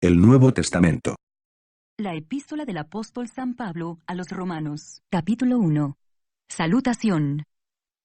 El Nuevo Testamento. La epístola del apóstol San Pablo a los Romanos, capítulo 1. Salutación.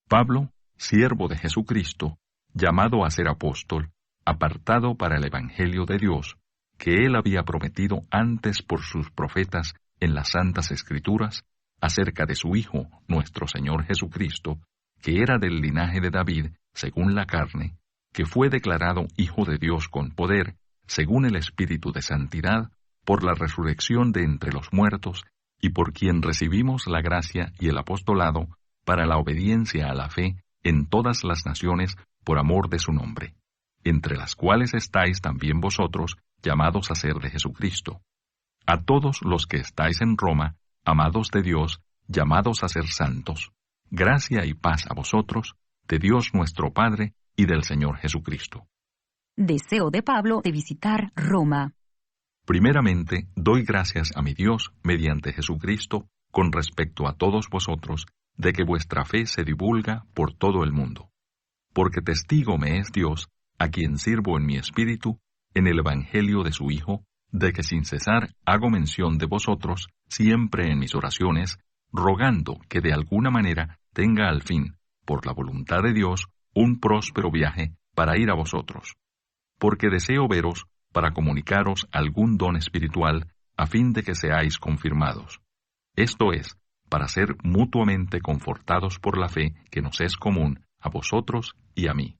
Pablo, siervo de Jesucristo, llamado a ser apóstol, apartado para el Evangelio de Dios, que él había prometido antes por sus profetas en las Santas Escrituras, acerca de su Hijo, nuestro Señor Jesucristo, que era del linaje de David, según la carne, que fue declarado Hijo de Dios con poder, según el Espíritu de Santidad, por la resurrección de entre los muertos, y por quien recibimos la gracia y el apostolado para la obediencia a la fe en todas las naciones por amor de su nombre, entre las cuales estáis también vosotros, llamados a ser de Jesucristo. A todos los que estáis en Roma, amados de Dios, llamados a ser santos, gracia y paz a vosotros, de Dios nuestro Padre y del Señor Jesucristo. Deseo de Pablo de visitar Roma. Primeramente, doy gracias a mi Dios mediante Jesucristo con respecto a todos vosotros, de que vuestra fe se divulga por todo el mundo. Porque testigo me es Dios, a quien sirvo en mi espíritu, en el Evangelio de su Hijo, de que sin cesar hago mención de vosotros, siempre en mis oraciones, rogando que de alguna manera tenga al fin, por la voluntad de Dios, un próspero viaje para ir a vosotros. Porque deseo veros para comunicaros algún don espiritual, a fin de que seáis confirmados. Esto es, para ser mutuamente confortados por la fe que nos es común a vosotros y a mí.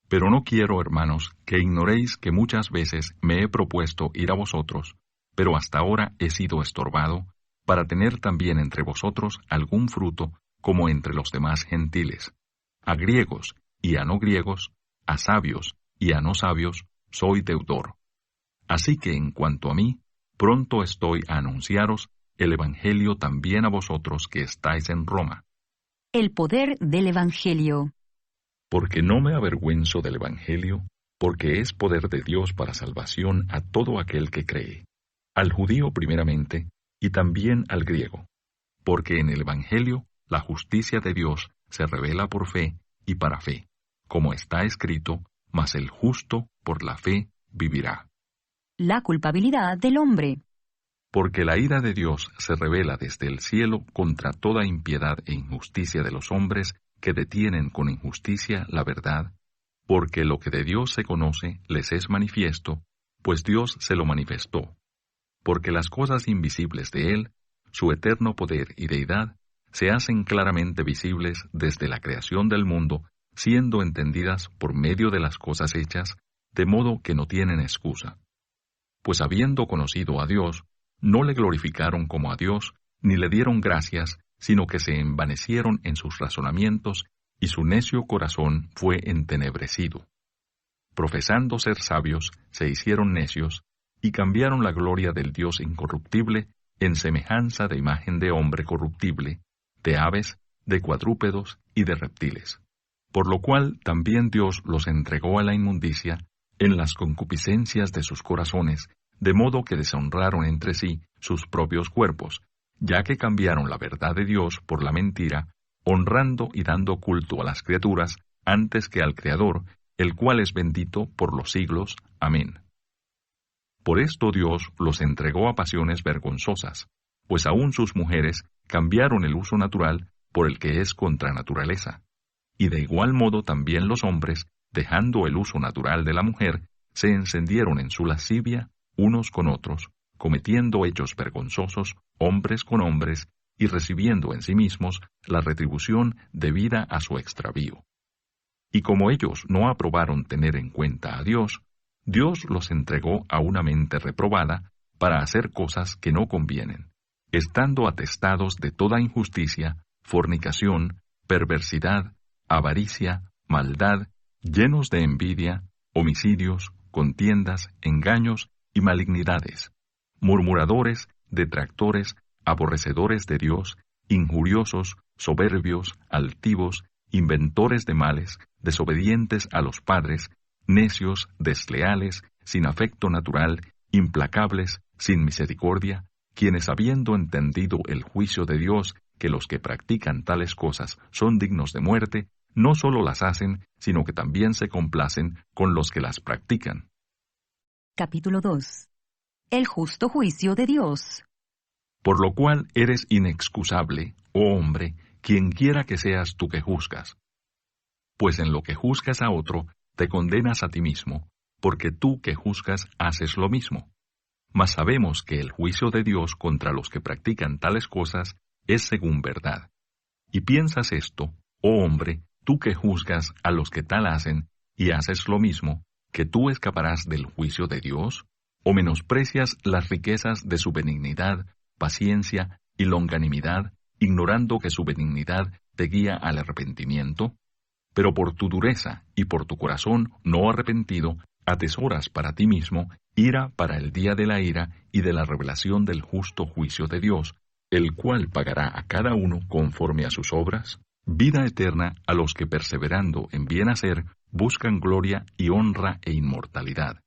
Pero no quiero, hermanos, que ignoréis que muchas veces me he propuesto ir a vosotros, pero hasta ahora he sido estorbado, para tener también entre vosotros algún fruto, como entre los demás gentiles. A griegos y a no griegos, a sabios y a no sabios, soy deudor. Así que en cuanto a mí, pronto estoy a anunciaros el Evangelio también a vosotros que estáis en Roma. El poder del Evangelio. Porque no me avergüenzo del Evangelio, porque es poder de Dios para salvación a todo aquel que cree, al judío primeramente, y también al griego. Porque en el Evangelio la justicia de Dios se revela por fe y para fe, como está escrito, mas el justo por la fe vivirá. La culpabilidad del hombre. Porque la ira de Dios se revela desde el cielo contra toda impiedad e injusticia de los hombres que detienen con injusticia la verdad, porque lo que de Dios se conoce les es manifiesto, pues Dios se lo manifestó. Porque las cosas invisibles de Él, su eterno poder y deidad, se hacen claramente visibles desde la creación del mundo, siendo entendidas por medio de las cosas hechas, de modo que no tienen excusa. Pues habiendo conocido a Dios, no le glorificaron como a Dios, ni le dieron gracias, sino que se envanecieron en sus razonamientos, y su necio corazón fue entenebrecido. Profesando ser sabios, se hicieron necios, y cambiaron la gloria del Dios incorruptible en semejanza de imagen de hombre corruptible, de aves, de cuadrúpedos y de reptiles. Por lo cual también Dios los entregó a la inmundicia en las concupiscencias de sus corazones, de modo que deshonraron entre sí sus propios cuerpos, ya que cambiaron la verdad de Dios por la mentira, honrando y dando culto a las criaturas antes que al Creador, el cual es bendito por los siglos. Amén. Por esto Dios los entregó a pasiones vergonzosas, pues aún sus mujeres cambiaron el uso natural por el que es contra naturaleza. Y de igual modo también los hombres, dejando el uso natural de la mujer, se encendieron en su lascivia unos con otros, cometiendo hechos vergonzosos hombres con hombres, y recibiendo en sí mismos la retribución debida a su extravío. Y como ellos no aprobaron tener en cuenta a Dios, Dios los entregó a una mente reprobada para hacer cosas que no convienen, estando atestados de toda injusticia, fornicación, perversidad, avaricia, maldad, llenos de envidia, homicidios, contiendas, engaños y malignidades, murmuradores, detractores, aborrecedores de Dios, injuriosos, soberbios, altivos, inventores de males, desobedientes a los padres, necios, desleales, sin afecto natural, implacables, sin misericordia, quienes habiendo entendido el juicio de Dios, que los que practican tales cosas son dignos de muerte, no solo las hacen, sino que también se complacen con los que las practican. Capítulo 2. el justo juicio de Dios. Por lo cual eres inexcusable, oh hombre, quien quiera que seas tú que juzgas. Pues en lo que juzgas a otro, te condenas a ti mismo, porque tú que juzgas haces lo mismo. Mas sabemos que el juicio de Dios contra los que practican tales cosas es según verdad. Y piensas esto, oh hombre, tú que juzgas a los que tal hacen, y haces lo mismo, que tú escaparás del juicio de Dios, o menosprecias las riquezas de su benignidad, paciencia y longanimidad, ignorando que su benignidad te guía al arrepentimiento. Pero por tu dureza y por tu corazón no arrepentido, atesoras para ti mismo ira para el día de la ira y de la revelación del justo juicio de Dios, el cual pagará a cada uno conforme a sus obras, vida eterna a los que perseverando en bien hacer buscan gloria y honra e inmortalidad,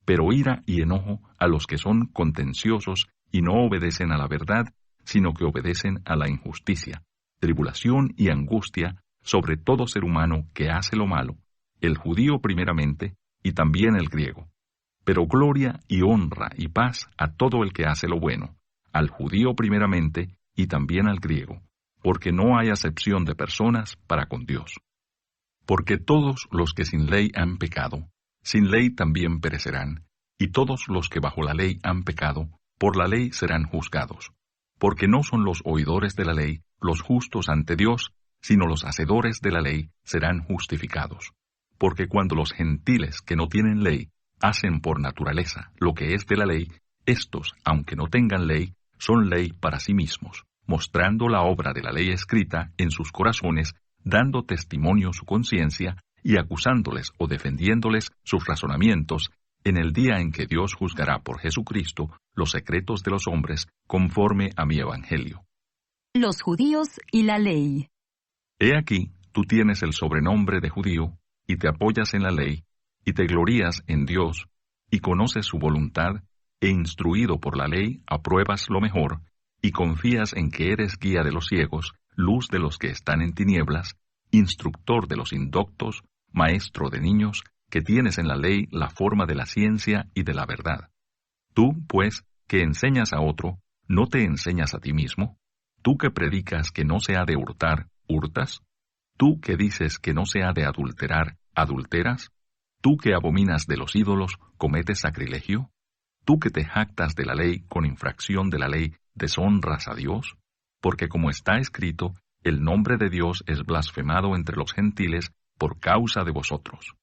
pero ira y enojo a los que son contenciosos y no obedecen a la verdad, sino que obedecen a la injusticia, tribulación y angustia sobre todo ser humano que hace lo malo, el judío primeramente y también el griego. Pero gloria y honra y paz a todo el que hace lo bueno, al judío primeramente y también al griego, porque no hay acepción de personas para con Dios. Porque todos los que sin ley han pecado, sin ley también perecerán, y todos los que bajo la ley han pecado, por la ley serán juzgados. Porque no son los oidores de la ley los justos ante Dios, sino los hacedores de la ley serán justificados. Porque cuando los gentiles que no tienen ley hacen por naturaleza lo que es de la ley, éstos, aunque no tengan ley, son ley para sí mismos, mostrando la obra de la ley escrita en sus corazones, dando testimonio su conciencia y acusándoles o defendiéndoles sus razonamientos en el día en que Dios juzgará por Jesucristo los secretos de los hombres conforme a mi evangelio. Los judíos y la ley. He aquí, tú tienes el sobrenombre de judío, y te apoyas en la ley, y te glorías en Dios, y conoces su voluntad, e instruido por la ley, apruebas lo mejor, y confías en que eres guía de los ciegos, luz de los que están en tinieblas, instructor de los indoctos, maestro de niños, que tienes en la ley la forma de la ciencia y de la verdad. Tú, pues, que enseñas a otro, ¿no te enseñas a ti mismo? Tú que predicas que no se ha de hurtar, ¿hurtas? ¿Tú que dices que no se ha de adulterar, adulteras? ¿Tú que abominas de los ídolos, cometes sacrilegio? ¿Tú que te jactas de la ley con infracción de la ley, deshonras a Dios? Porque como está escrito, el nombre de Dios es blasfemado entre los gentiles por causa de vosotros.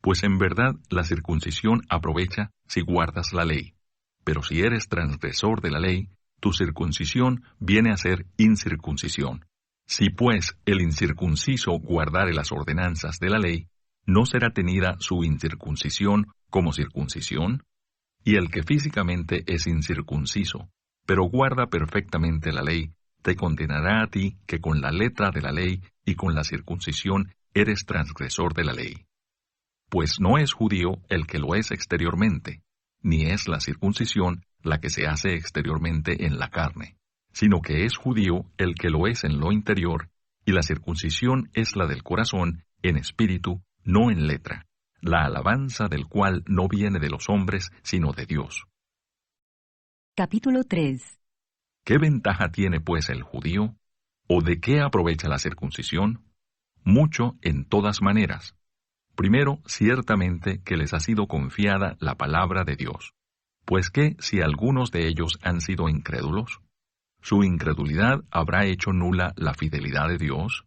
Pues en verdad la circuncisión aprovecha si guardas la ley, pero si eres transgresor de la ley, tu circuncisión viene a ser incircuncisión. Si pues el incircunciso guardare las ordenanzas de la ley, ¿no será tenida su incircuncisión como circuncisión? Y el que físicamente es incircunciso, pero guarda perfectamente la ley, te condenará a ti que con la letra de la ley y con la circuncisión eres transgresor de la ley. Pues no es judío el que lo es exteriormente, ni es la circuncisión la que se hace exteriormente en la carne, sino que es judío el que lo es en lo interior, y la circuncisión es la del corazón, en espíritu, no en letra, la alabanza del cual no viene de los hombres, sino de Dios. Capítulo 3. ¿Qué ventaja tiene pues el judío? ¿O de qué aprovecha la circuncisión? Mucho en todas maneras. Primero, ciertamente que les ha sido confiada la palabra de Dios. Pues que si algunos de ellos han sido incrédulos, ¿su incredulidad habrá hecho nula la fidelidad de Dios?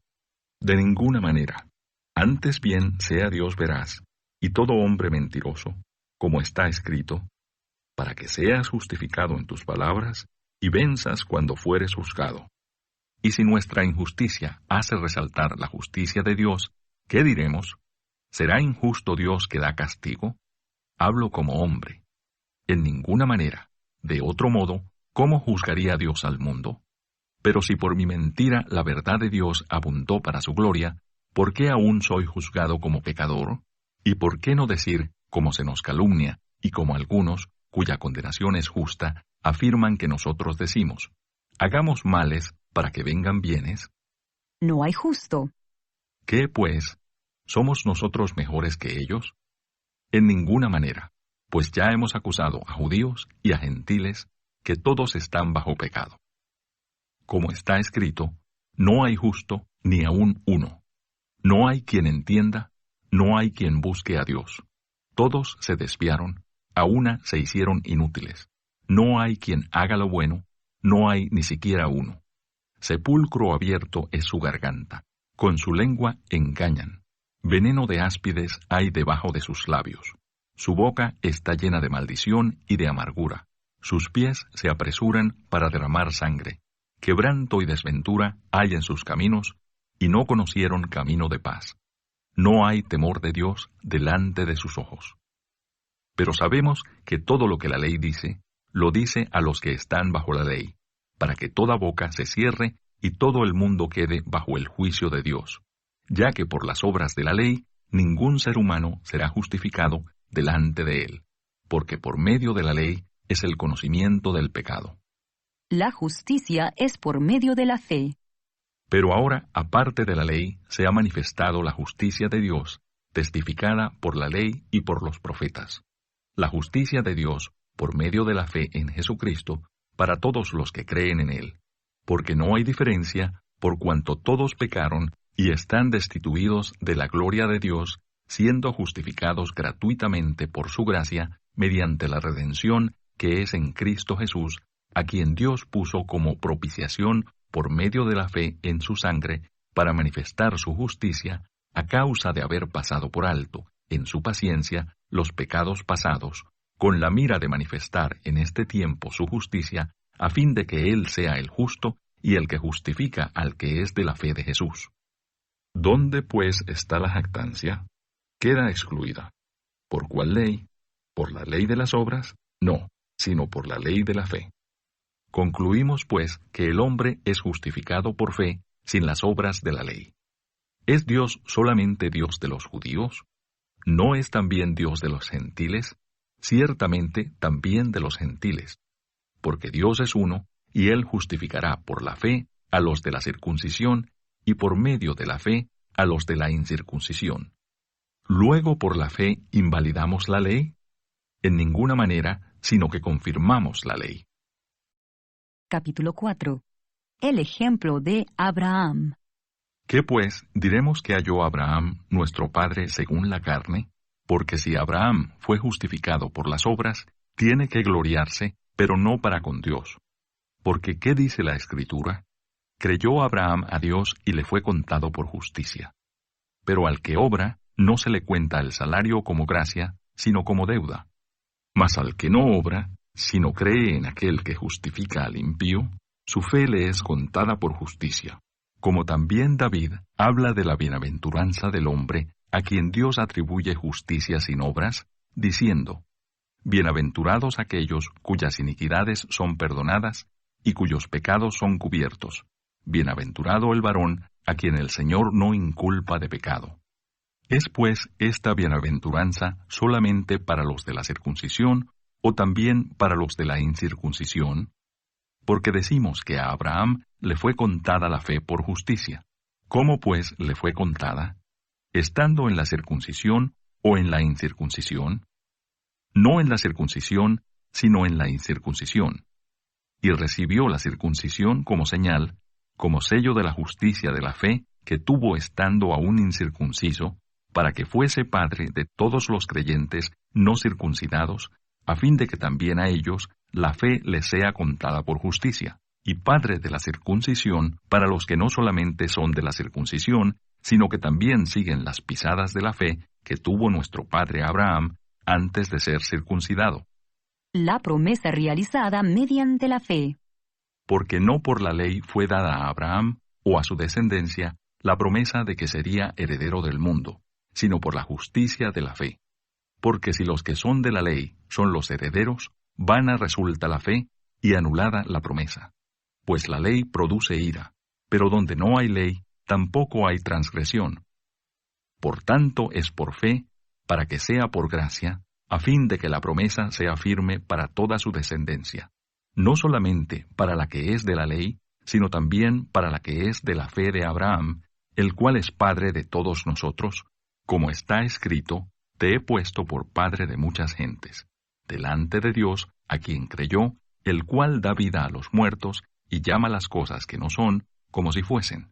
De ninguna manera. Antes bien sea Dios veraz, y todo hombre mentiroso, como está escrito, para que seas justificado en tus palabras, y venzas cuando fueres juzgado. Y si nuestra injusticia hace resaltar la justicia de Dios, ¿qué diremos? ¿Será injusto Dios que da castigo? Hablo como hombre. En ninguna manera. De otro modo, ¿cómo juzgaría Dios al mundo? Pero si por mi mentira la verdad de Dios abundó para su gloria, ¿por qué aún soy juzgado como pecador? ¿Y por qué no decir, como se nos calumnia, y como algunos, cuya condenación es justa, afirman que nosotros decimos, hagamos males para que vengan bienes? No hay justo. ¿Qué, pues? ¿Somos nosotros mejores que ellos? En ninguna manera. Pues ya hemos acusado a judíos y a gentiles que todos están bajo pecado. Como está escrito, no hay justo ni aun uno. No hay quien entienda, no hay quien busque a Dios. Todos se desviaron, a una se hicieron inútiles. No hay quien haga lo bueno, no hay ni siquiera uno. Sepulcro abierto es su garganta, con su lengua engañan. Veneno de áspides hay debajo de sus labios. Su boca está llena de maldición y de amargura. Sus pies se apresuran para derramar sangre. Quebranto y desventura hay en sus caminos, y no conocieron camino de paz. No hay temor de Dios delante de sus ojos. Pero sabemos que todo lo que la ley dice, lo dice a los que están bajo la ley, para que toda boca se cierre y todo el mundo quede bajo el juicio de Dios, ya que por las obras de la ley ningún ser humano será justificado delante de él, porque por medio de la ley es el conocimiento del pecado. La justicia es por medio de la fe. Pero ahora, aparte de la ley, se ha manifestado la justicia de Dios, testificada por la ley y por los profetas. La justicia de Dios, por medio de la fe en Jesucristo, para todos los que creen en Él. Porque no hay diferencia, por cuanto todos pecaron y están destituidos de la gloria de Dios, siendo justificados gratuitamente por su gracia, mediante la redención que es en Cristo Jesús, a quien Dios puso como propiciación por medio de la fe en su sangre, para manifestar su justicia, a causa de haber pasado por alto, en su paciencia, los pecados pasados, con la mira de manifestar en este tiempo su justicia, a fin de que Él sea el justo y el que justifica al que es de la fe de Jesús. ¿Dónde, pues, está la jactancia? Queda excluida. ¿Por cuál ley? ¿Por la ley de las obras? No, sino por la ley de la fe. Concluimos, pues, que el hombre es justificado por fe sin las obras de la ley. ¿Es Dios solamente Dios de los judíos? ¿No es también Dios de los gentiles? Ciertamente también de los gentiles. Porque Dios es uno, y Él justificará por la fe a los de la circuncisión, y por medio de la fe a los de la incircuncisión. ¿Luego por la fe invalidamos la ley? En ninguna manera, sino que confirmamos la ley. Capítulo 4. El ejemplo de Abraham. ¿Qué pues diremos que halló Abraham, nuestro padre según la carne? Porque si Abraham fue justificado por las obras, tiene que gloriarse, pero no para con Dios. Porque ¿qué dice la Escritura? Creyó Abraham a Dios y le fue contado por justicia. Pero al que obra, no se le cuenta el salario como gracia, sino como deuda. Mas al que no obra, sino cree en aquel que justifica al impío, su fe le es contada por justicia. Como también David habla de la bienaventuranza del hombre, a quien Dios atribuye justicia sin obras, diciendo: Bienaventurados aquellos cuyas iniquidades son perdonadas y cuyos pecados son cubiertos. Bienaventurado el varón a quien el Señor no inculpa de pecado. ¿Es pues esta bienaventuranza solamente para los de la circuncisión o también para los de la incircuncisión? Porque decimos que a Abraham le fue contada la fe por justicia. ¿Cómo pues le fue contada? ¿Estando en la circuncisión o en la incircuncisión? No en la circuncisión, sino en la incircuncisión. Y recibió la circuncisión como señal, como sello de la justicia de la fe que tuvo estando aún incircunciso, para que fuese padre de todos los creyentes no circuncidados, a fin de que también a ellos la fe les sea contada por justicia, y padre de la circuncisión para los que no solamente son de la circuncisión, sino que también siguen las pisadas de la fe que tuvo nuestro padre Abraham antes de ser circuncidado. La promesa realizada mediante la fe. Porque no por la ley fue dada a Abraham o a su descendencia la promesa de que sería heredero del mundo, sino por la justicia de la fe. Porque si los que son de la ley son los herederos, vana resulta la fe y anulada la promesa. Pues la ley produce ira, pero donde no hay ley, tampoco hay transgresión. Por tanto es por fe, para que sea por gracia, a fin de que la promesa sea firme para toda su descendencia, no solamente para la que es de la ley, sino también para la que es de la fe de Abraham, el cual es padre de todos nosotros, como está escrito: Te he puesto por padre de muchas gentes. delante de Dios, a quien creyó, el cual da vida a los muertos y llama las cosas que no son como si fuesen.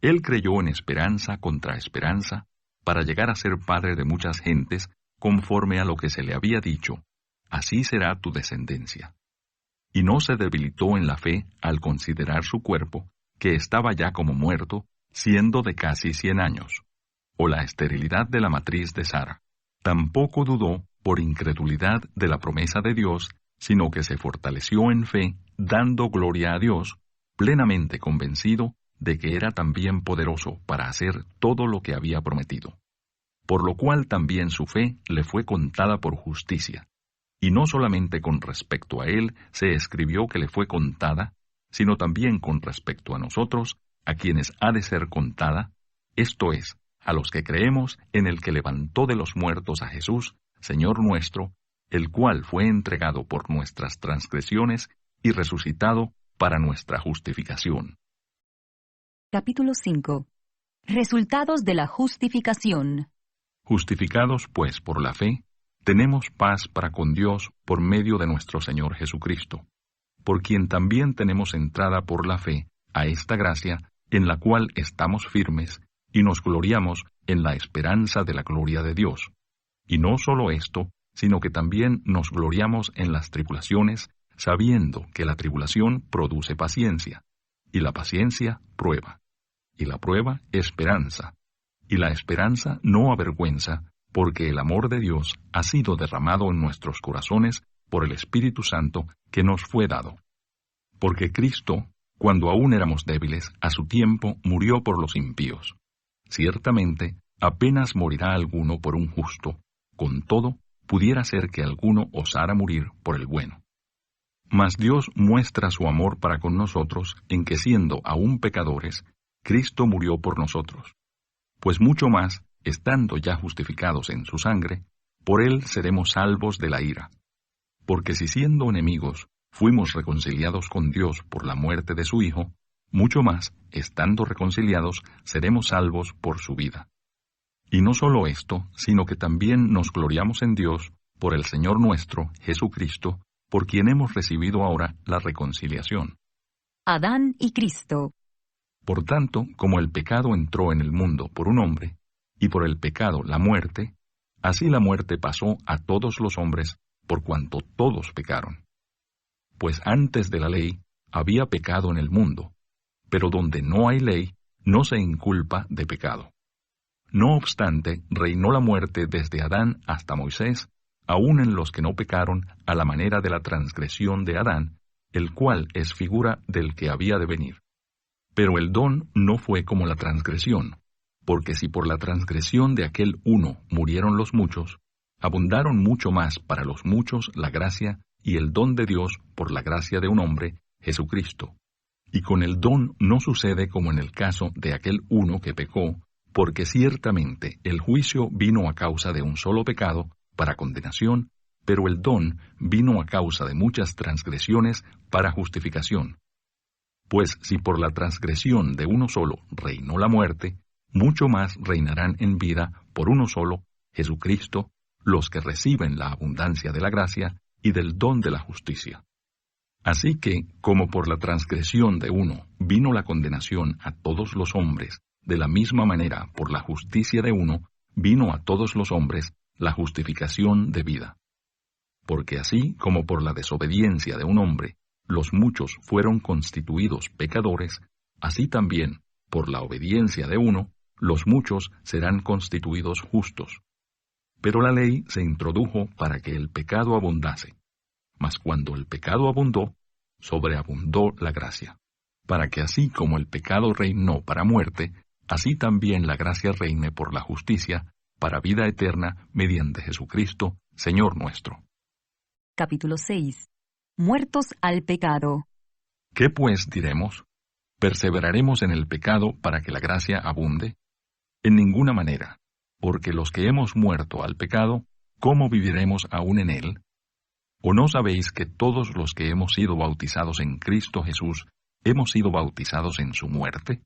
Él creyó en esperanza contra esperanza, para llegar a ser padre de muchas gentes, conforme a lo que se le había dicho, así será tu descendencia. Y no se debilitó en la fe al considerar su cuerpo, que estaba ya como muerto, siendo de casi 100 años, o la esterilidad de la matriz de Sara. Tampoco dudó por incredulidad de la promesa de Dios, sino que se fortaleció en fe, dando gloria a Dios, plenamente convencido de que era también poderoso para hacer todo lo que había prometido. Por lo cual también su fe le fue contada por justicia. Y no solamente con respecto a él se escribió que le fue contada, sino también con respecto a nosotros, a quienes ha de ser contada, esto es, a los que creemos en el que levantó de los muertos a Jesús, Señor nuestro, el cual fue entregado por nuestras transgresiones y resucitado para nuestra justificación. Capítulo 5. Resultados de la justificación. Justificados, pues, por la fe, tenemos paz para con Dios por medio de nuestro Señor Jesucristo, por quien también tenemos entrada por la fe a esta gracia, en la cual estamos firmes, y nos gloriamos en la esperanza de la gloria de Dios. Y no solo esto, sino que también nos gloriamos en las tribulaciones, sabiendo que la tribulación produce paciencia, y la paciencia prueba, y la prueba esperanza, y la esperanza no avergüenza, porque el amor de Dios ha sido derramado en nuestros corazones por el Espíritu Santo que nos fue dado. Porque Cristo, cuando aún éramos débiles, a su tiempo murió por los impíos. Ciertamente, apenas morirá alguno por un justo, con todo, pudiera ser que alguno osara morir por el bueno. Mas Dios muestra su amor para con nosotros en que siendo aún pecadores, Cristo murió por nosotros. Pues mucho más, estando ya justificados en su sangre, por él seremos salvos de la ira. Porque si siendo enemigos fuimos reconciliados con Dios por la muerte de su Hijo, mucho más, estando reconciliados, seremos salvos por su vida. Y no solo esto, sino que también nos gloriamos en Dios por el Señor nuestro, Jesucristo, por quien hemos recibido ahora la reconciliación. Adán y Cristo. Por tanto, como el pecado entró en el mundo por un hombre, y por el pecado la muerte, así la muerte pasó a todos los hombres, por cuanto todos pecaron. Pues antes de la ley había pecado en el mundo, pero donde no hay ley, no se inculpa de pecado. No obstante, reinó la muerte desde Adán hasta Moisés, aun en los que no pecaron a la manera de la transgresión de Adán, el cual es figura del que había de venir. Pero el don no fue como la transgresión, porque si por la transgresión de aquel uno murieron los muchos, abundaron mucho más para los muchos la gracia y el don de Dios por la gracia de un hombre, Jesucristo. Y con el don no sucede como en el caso de aquel uno que pecó, porque ciertamente el juicio vino a causa de un solo pecado, para condenación, pero el don vino a causa de muchas transgresiones para justificación. Pues si por la transgresión de uno solo reinó la muerte, mucho más reinarán en vida por uno solo, Jesucristo, los que reciben la abundancia de la gracia y del don de la justicia. Así que, como por la transgresión de uno vino la condenación a todos los hombres, de la misma manera por la justicia de uno vino a todos los hombres la justificación de vida. Porque así como por la desobediencia de un hombre los muchos fueron constituidos pecadores, así también, por la obediencia de uno, los muchos serán constituidos justos. Pero la ley se introdujo para que el pecado abundase. Mas cuando el pecado abundó, sobreabundó la gracia, para que así como el pecado reinó para muerte, así también la gracia reine por la justicia, para vida eterna, mediante Jesucristo, Señor nuestro. Capítulo 6. Muertos al pecado. ¿Qué pues diremos? ¿Perseveraremos en el pecado para que la gracia abunde? En ninguna manera, porque los que hemos muerto al pecado, ¿cómo viviremos aún en él? ¿O no sabéis que todos los que hemos sido bautizados en Cristo Jesús, hemos sido bautizados en su muerte?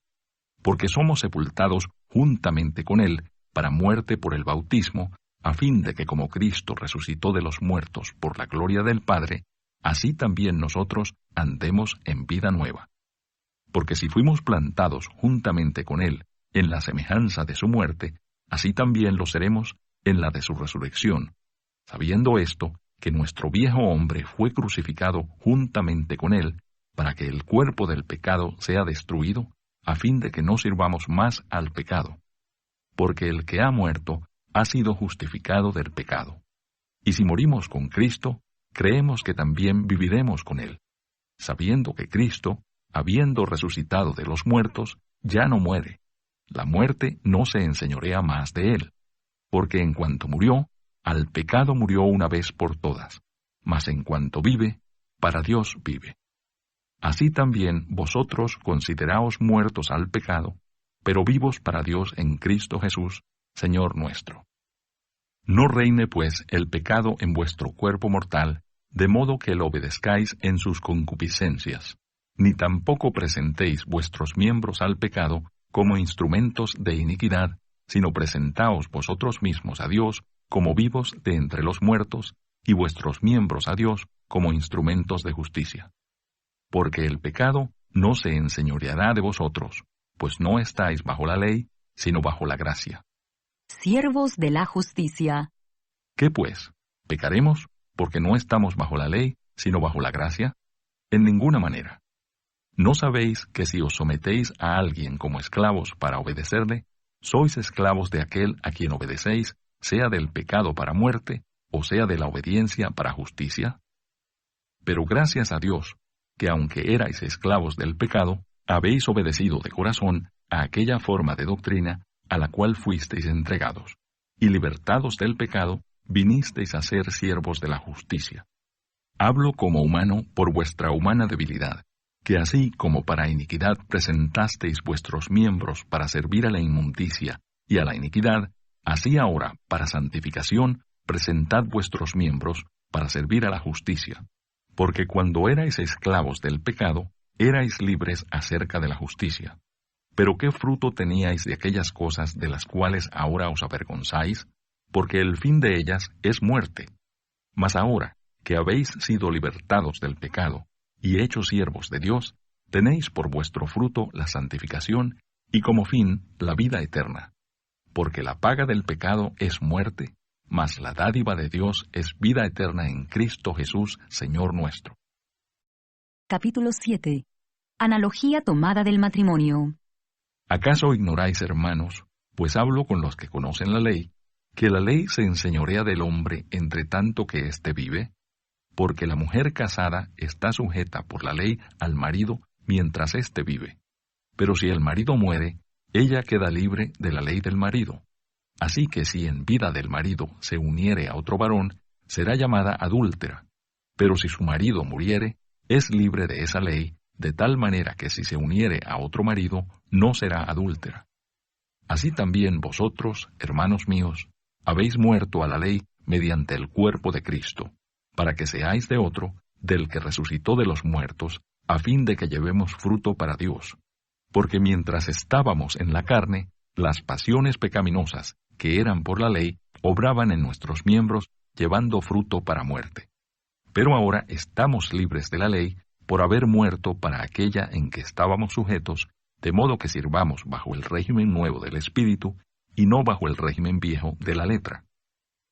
Porque somos sepultados juntamente con él para muerte por el bautismo, a fin de que como Cristo resucitó de los muertos por la gloria del Padre, así también nosotros andemos en vida nueva. Porque si fuimos plantados juntamente con Él en la semejanza de su muerte, así también lo seremos en la de su resurrección, sabiendo esto, que nuestro viejo hombre fue crucificado juntamente con Él, para que el cuerpo del pecado sea destruido, a fin de que no sirvamos más al pecado. Porque el que ha muerto ha sido justificado del pecado. Y si morimos con Cristo, creemos que también viviremos con Él, sabiendo que Cristo, habiendo resucitado de los muertos, ya no muere. La muerte no se enseñorea más de Él, porque en cuanto murió, al pecado murió una vez por todas, mas en cuanto vive, para Dios vive. Así también vosotros consideraos muertos al pecado, pero vivos para Dios en Cristo Jesús, Señor nuestro. No reine pues el pecado en vuestro cuerpo mortal, de modo que lo obedezcáis en sus concupiscencias, ni tampoco presentéis vuestros miembros al pecado como instrumentos de iniquidad, sino presentaos vosotros mismos a Dios como vivos de entre los muertos, y vuestros miembros a Dios como instrumentos de justicia. Porque el pecado no se enseñoreará de vosotros, pues no estáis bajo la ley, sino bajo la gracia. Siervos de la justicia. ¿Qué pues? ¿Pecaremos porque no estamos bajo la ley, sino bajo la gracia? En ninguna manera. ¿No sabéis que si os sometéis a alguien como esclavos para obedecerle, sois esclavos de aquel a quien obedecéis, sea del pecado para muerte, o sea de la obediencia para justicia? Pero gracias a Dios, que aunque erais esclavos del pecado, habéis obedecido de corazón a aquella forma de doctrina a la cual fuisteis entregados, y libertados del pecado, vinisteis a ser siervos de la justicia. Hablo como humano por vuestra humana debilidad, que así como para iniquidad presentasteis vuestros miembros para servir a la inmundicia y a la iniquidad, así ahora, para santificación, presentad vuestros miembros para servir a la justicia. Porque cuando erais esclavos del pecado, erais libres acerca de la justicia. Pero ¿qué fruto teníais de aquellas cosas de las cuales ahora os avergonzáis? Porque el fin de ellas es muerte. Mas ahora, que habéis sido libertados del pecado y hechos siervos de Dios, tenéis por vuestro fruto la santificación y como fin la vida eterna. Porque la paga del pecado es muerte, mas la dádiva de Dios es vida eterna en Cristo Jesús, Señor nuestro. Capítulo 7. Analogía tomada del matrimonio. ¿Acaso ignoráis, hermanos, pues hablo con los que conocen la ley, que la ley se enseñorea del hombre entre tanto que éste vive? Porque la mujer casada está sujeta por la ley al marido mientras éste vive. Pero si el marido muere, ella queda libre de la ley del marido. Así que si en vida del marido se uniere a otro varón, será llamada adúltera. Pero si su marido muriere, es libre de esa ley, de tal manera que si se uniere a otro marido, no será adúltera. Así también vosotros, hermanos míos, habéis muerto a la ley mediante el cuerpo de Cristo, para que seáis de otro, del que resucitó de los muertos, a fin de que llevemos fruto para Dios. Porque mientras estábamos en la carne, las pasiones pecaminosas, que eran por la ley, obraban en nuestros miembros, llevando fruto para muerte. Pero ahora estamos libres de la ley, por haber muerto para aquella en que estábamos sujetos, de modo que sirvamos bajo el régimen nuevo del Espíritu, y no bajo el régimen viejo de la letra.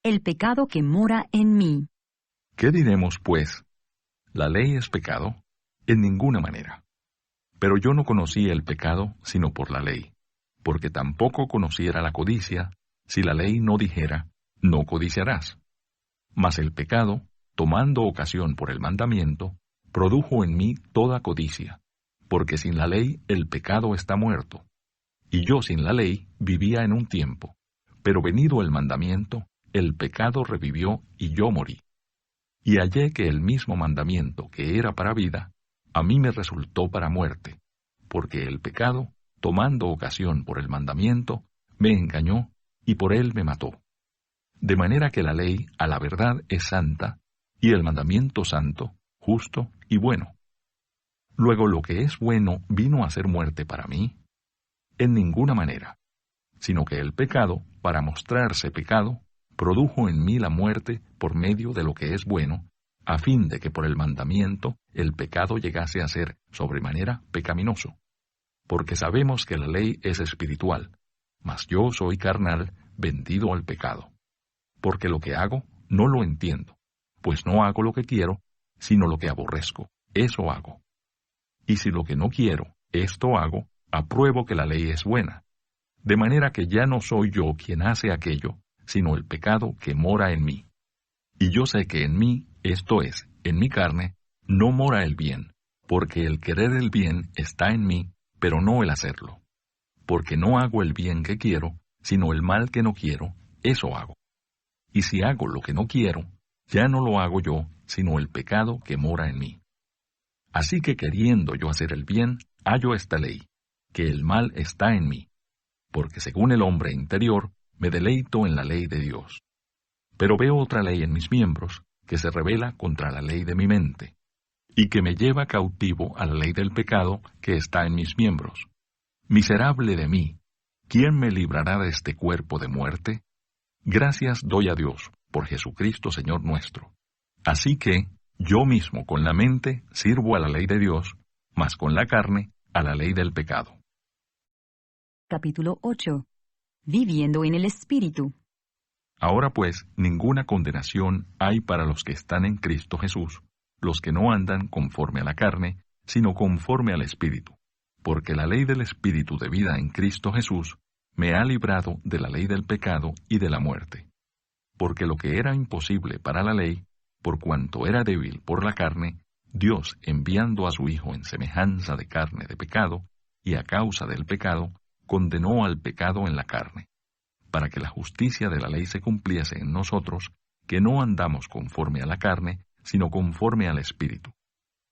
El pecado que mora en mí. ¿Qué diremos, pues? ¿La ley es pecado? En ninguna manera. Pero yo no conocí el pecado sino por la ley, porque tampoco conociera la codicia, si la ley no dijera, no codiciarás. Mas el pecado, tomando ocasión por el mandamiento, produjo en mí toda codicia, porque sin la ley el pecado está muerto. Y yo sin la ley vivía en un tiempo, pero venido el mandamiento, el pecado revivió y yo morí. Y hallé que el mismo mandamiento que era para vida, a mí me resultó para muerte, porque el pecado, tomando ocasión por el mandamiento, me engañó y por él me mató. De manera que la ley a la verdad es santa, y el mandamiento santo, justo y bueno. Luego lo que es bueno vino a ser muerte para mí. En ninguna manera, sino que el pecado, para mostrarse pecado, produjo en mí la muerte por medio de lo que es bueno, a fin de que por el mandamiento el pecado llegase a ser sobremanera pecaminoso. Porque sabemos que la ley es espiritual, mas yo soy carnal, vendido al pecado. Porque lo que hago no lo entiendo, pues no hago lo que quiero, sino lo que aborrezco, eso hago. Y si lo que no quiero, esto hago, apruebo que la ley es buena. De manera que ya no soy yo quien hace aquello, sino el pecado que mora en mí. Y yo sé que en mí, esto es, en mi carne, no mora el bien, porque el querer el bien está en mí, pero no el hacerlo. Porque no hago el bien que quiero, sino el mal que no quiero, eso hago. Y si hago lo que no quiero, ya no lo hago yo, sino el pecado que mora en mí. Así que queriendo yo hacer el bien, hallo esta ley, que el mal está en mí, porque según el hombre interior, me deleito en la ley de Dios. Pero veo otra ley en mis miembros, que se rebela contra la ley de mi mente, y que me lleva cautivo a la ley del pecado que está en mis miembros. Miserable de mí, ¿quién me librará de este cuerpo de muerte? Gracias doy a Dios, por Jesucristo Señor nuestro. Así que, yo mismo con la mente sirvo a la ley de Dios, mas con la carne a la ley del pecado. Capítulo 8. Viviendo en el Espíritu. Ahora pues, ninguna condenación hay para los que están en Cristo Jesús, los que no andan conforme a la carne, sino conforme al Espíritu. Porque la ley del Espíritu de vida en Cristo Jesús me ha librado de la ley del pecado y de la muerte. Porque lo que era imposible para la ley, por cuanto era débil por la carne, Dios, enviando a su Hijo en semejanza de carne de pecado, y a causa del pecado, condenó al pecado en la carne, para que la justicia de la ley se cumpliese en nosotros, que no andamos conforme a la carne, sino conforme al Espíritu.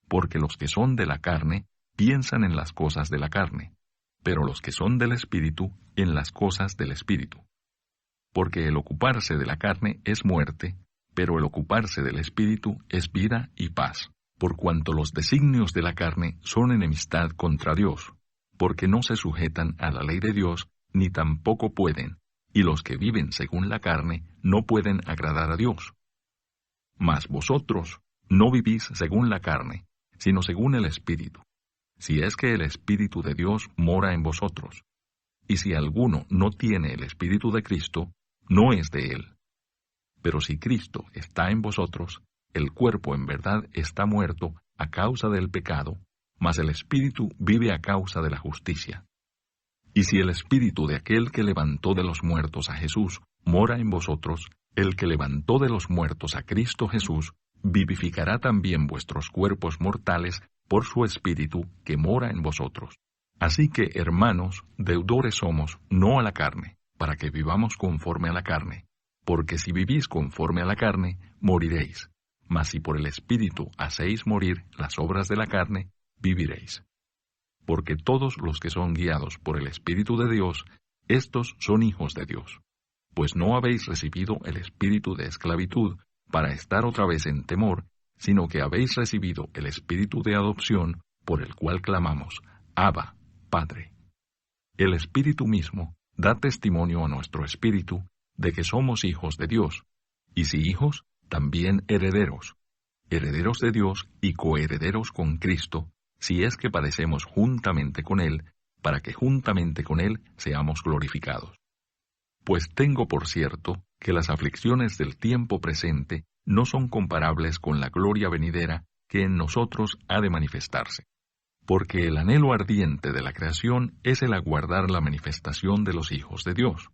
Porque los que son de la carne piensan en las cosas de la carne, pero los que son del Espíritu en las cosas del Espíritu. Porque el ocuparse de la carne es muerte, pero el ocuparse del Espíritu es vida y paz, por cuanto los designios de la carne son enemistad contra Dios, porque no se sujetan a la ley de Dios, ni tampoco pueden, y los que viven según la carne no pueden agradar a Dios. Mas vosotros no vivís según la carne, sino según el Espíritu, si es que el Espíritu de Dios mora en vosotros. Y si alguno no tiene el Espíritu de Cristo, no es de él. Pero si Cristo está en vosotros, el cuerpo en verdad está muerto a causa del pecado, mas el Espíritu vive a causa de la justicia. Y si el Espíritu de aquel que levantó de los muertos a Jesús mora en vosotros, el que levantó de los muertos a Cristo Jesús, vivificará también vuestros cuerpos mortales por su Espíritu que mora en vosotros. Así que, hermanos, deudores somos, no a la carne, para que vivamos conforme a la carne. Porque si vivís conforme a la carne, moriréis. Mas si por el Espíritu hacéis morir las obras de la carne, viviréis. Porque todos los que son guiados por el Espíritu de Dios, estos son hijos de Dios. Pues no habéis recibido el espíritu de esclavitud para estar otra vez en temor, sino que habéis recibido el espíritu de adopción, por el cual clamamos, Abba, Padre. El Espíritu mismo da testimonio a nuestro espíritu de que somos hijos de Dios, y si hijos, también herederos, herederos de Dios y coherederos con Cristo, si es que padecemos juntamente con Él, para que juntamente con Él seamos glorificados. Pues tengo por cierto que las aflicciones del tiempo presente no son comparables con la gloria venidera que en nosotros ha de manifestarse. Porque el anhelo ardiente de la creación es el aguardar la manifestación de los hijos de Dios.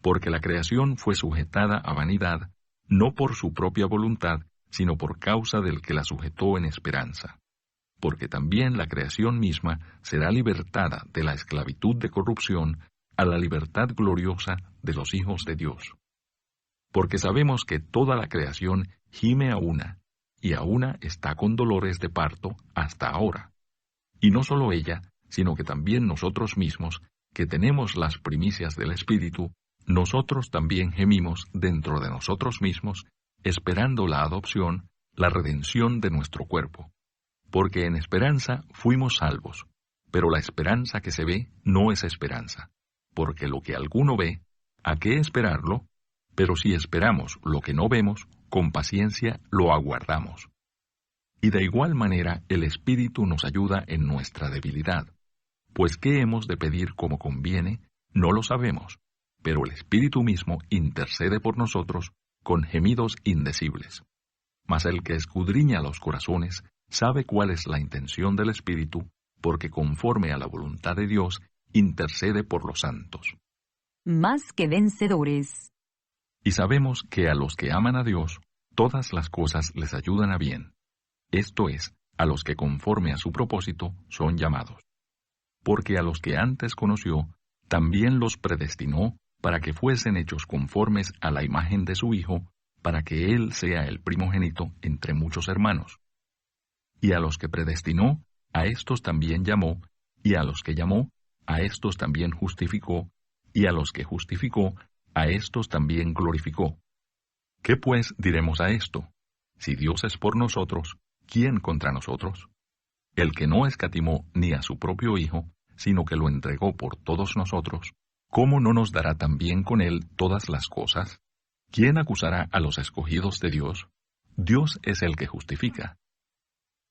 Porque la creación fue sujetada a vanidad, no por su propia voluntad, sino por causa del que la sujetó en esperanza. Porque también la creación misma será libertada de la esclavitud de corrupción a la libertad gloriosa de los hijos de Dios. Porque sabemos que toda la creación gime a una, y a una está con dolores de parto hasta ahora. Y no solo ella, sino que también nosotros mismos, que tenemos las primicias del Espíritu, nosotros también gemimos dentro de nosotros mismos, esperando la adopción, la redención de nuestro cuerpo. Porque en esperanza fuimos salvos, pero la esperanza que se ve no es esperanza, porque lo que alguno ve, ¿a qué esperarlo? Pero si esperamos lo que no vemos, con paciencia lo aguardamos. Y de igual manera el Espíritu nos ayuda en nuestra debilidad, pues qué hemos de pedir como conviene, no lo sabemos, pero el Espíritu mismo intercede por nosotros con gemidos indecibles. Mas el que escudriña los corazones sabe cuál es la intención del Espíritu, porque conforme a la voluntad de Dios intercede por los santos. Más que vencedores. Y sabemos que a los que aman a Dios, todas las cosas les ayudan a bien. Esto es, a los que conforme a su propósito son llamados. Porque a los que antes conoció, también los predestinó para que fuesen hechos conformes a la imagen de su Hijo, para que Él sea el primogénito entre muchos hermanos. Y a los que predestinó, a éstos también llamó, y a los que llamó, a éstos también justificó, y a los que justificó, a éstos también glorificó. ¿Qué pues diremos a esto? Si Dios es por nosotros, ¿quién contra nosotros? El que no escatimó ni a su propio Hijo, sino que lo entregó por todos nosotros, ¿cómo no nos dará también con Él todas las cosas? ¿Quién acusará a los escogidos de Dios? Dios es el que justifica.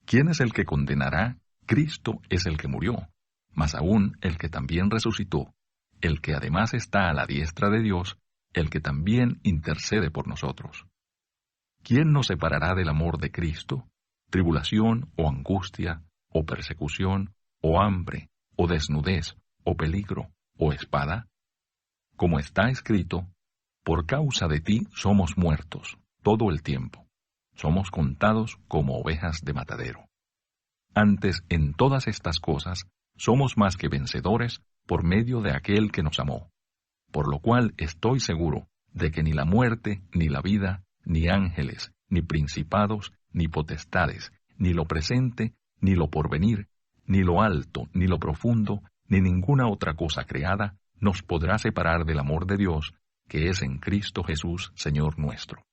¿Quién es el que condenará? Cristo es el que murió, mas aún el que también resucitó, el que además está a la diestra de Dios, el que también intercede por nosotros. ¿Quién nos separará del amor de Cristo? ¿Tribulación o angustia, o persecución, o hambre, o desnudez, o peligro, o espada? Como está escrito, por causa de ti somos muertos todo el tiempo. Somos contados como ovejas de matadero. Antes, en todas estas cosas, somos más que vencedores por medio de aquel que nos amó. Por lo cual estoy seguro de que ni la muerte, ni la vida, ni ángeles, ni principados, ni potestades, ni lo presente, ni lo porvenir, ni lo alto, ni lo profundo, ni ninguna otra cosa creada, nos podrá separar del amor de Dios, que es en Cristo Jesús, Señor nuestro.